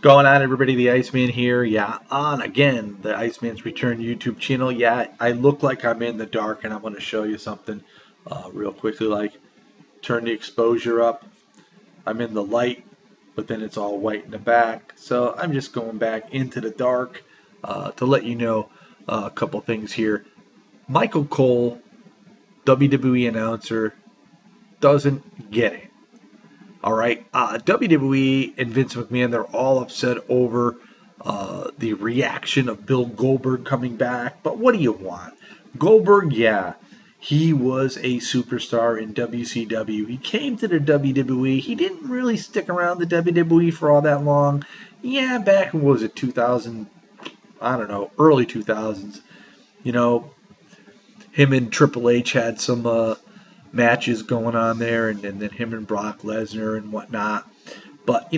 Going on, everybody? The Iceman here. Yeah, on again, the Iceman's Return YouTube channel. Yeah, I look like I'm in the dark, and I'm going to show you something real quickly. Like, turn the exposure up. I'm in the light, but then it's all white in the back. So I'm just going back into the dark to let you know a couple things here. Michael Cole, WWE announcer, doesn't get it. All right, WWE and Vince McMahon, they're all upset over the reaction of Bill Goldberg coming back. But what do you want? Goldberg, yeah, he was a superstar in WCW. He came to the WWE. He didn't really stick around the WWE for all that long. Yeah, back in, what was it, 2000, I don't know, early 2000s. You know, him and Triple H had some matches going on there, and then him and Brock Lesnar and whatnot. But,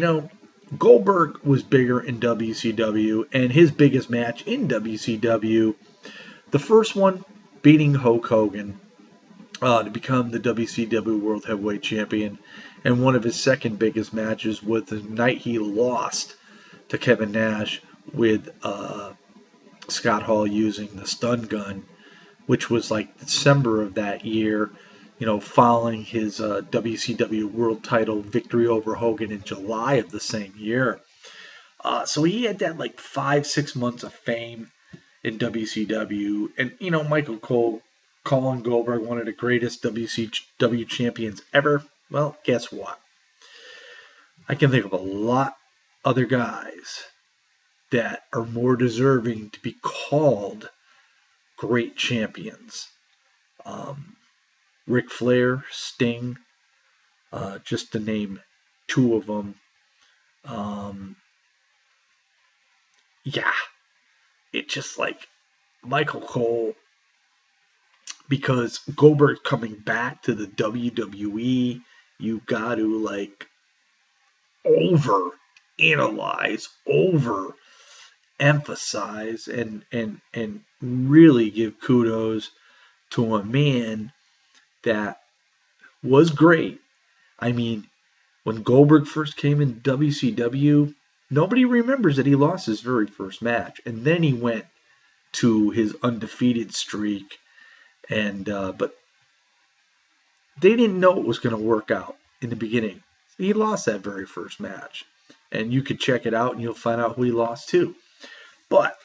Goldberg was bigger in WCW, and his biggest match in WCW, the first one, beating Hulk Hogan to become the WCW World Heavyweight Champion, and one of his second biggest matches was the night he lost to Kevin Nash with Scott Hall using the stun gun, which was like December of that year, following his WCW World Title victory over Hogan in July of the same year. So he had that like 5-6 months of fame in WCW, and Michael Cole calling Goldberg one of the greatest WCW champions ever. Well, guess what? I can think of a lot other guys that are more deserving to be called great champions. Ric Flair, Sting, just to name two of them. Yeah, it's just like Michael Cole, because Goldberg coming back to the WWE, you got to like over analyze, over emphasize, and really give kudos to a man that was great. I mean, when Goldberg first came in WCW, nobody remembers that he lost his very first match, and then he went to his undefeated streak, and but they didn't know it was going to work out in the beginning. He lost that very first match, and you could check it out, and you'll find out who he lost to. But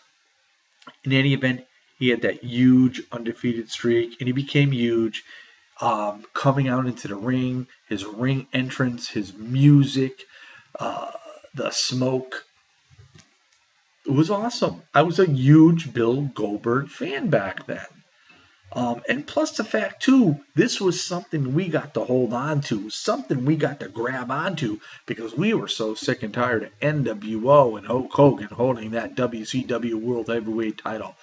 in any event, he had that huge undefeated streak, and he became huge. Coming out into the ring, his ring entrance, his music, the smoke. It was awesome. I was a huge Bill Goldberg fan back then. And plus the fact, too, this was something we got to hold on to, something we got to grab onto, because we were so sick and tired of NWO and Hulk Hogan holding that WCW World Heavyweight title.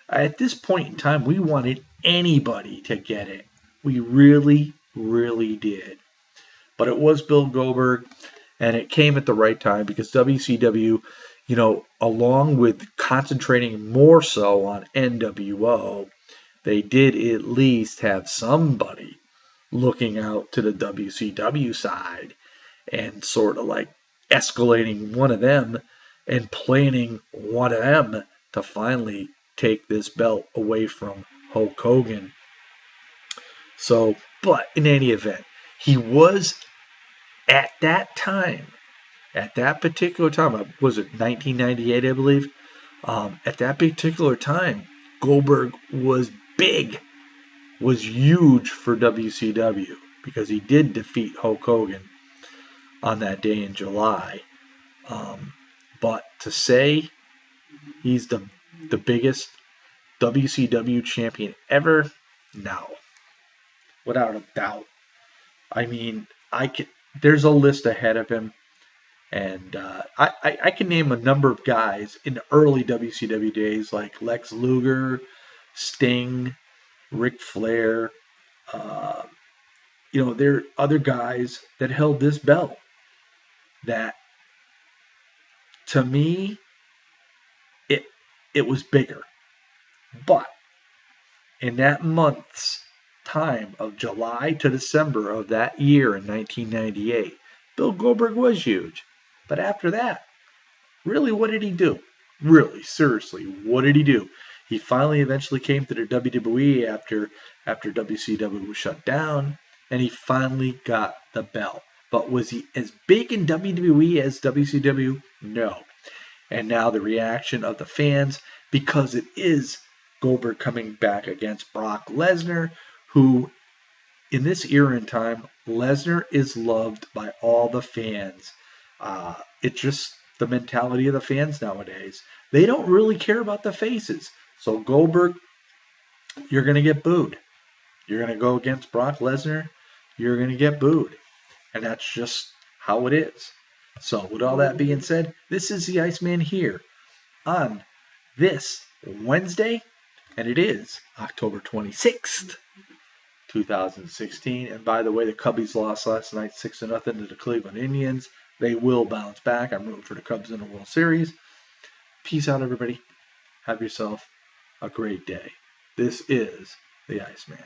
At this point in time, we wanted anybody to get it. We really, really did. But it was Bill Goldberg, and it came at the right time, because WCW, along with concentrating more so on NWO, they did at least have somebody looking out to the WCW side and sort of like escalating one of them and planning one of them to finally take this belt away from Hulk Hogan. So, but in any event, he was at that time, at that particular time, was it 1998, I believe? At that particular time, Goldberg was big, was huge for WCW, because he did defeat Hulk Hogan on that day in July. But to say he's the biggest WCW champion ever, no. Without a doubt. I mean, there's a list ahead of him, and I can name a number of guys in the early WCW days, like Lex Luger, Sting, Ric Flair. There are other guys that held this belt that, to me, it was bigger. But in that month's time of July to December of that year in 1998, Bill Goldberg was huge. But after that, Really, what did he do? Really, seriously, what did he do? He finally eventually came to the WWE after WCW was shut down, and he finally got the belt. But was he as big in WWE as WCW? No. And now the reaction of the fans, because it is Goldberg coming back against Brock Lesnar, who in this era and time, Lesnar is loved by all the fans. It's just the mentality of the fans nowadays. They don't really care about the faces. So Goldberg, you're going to get booed. You're going to go against Brock Lesnar, you're going to get booed. And that's just how it is. So with all that being said, this is the Iceman here on this Wednesday, and it is October 26th. 2016. And by the way, the Cubbies lost last night 6-0 to the Cleveland Indians. They will bounce back. I'm rooting for the Cubs in the World Series. Peace out, everybody. Have yourself a great day. This is the Iceman.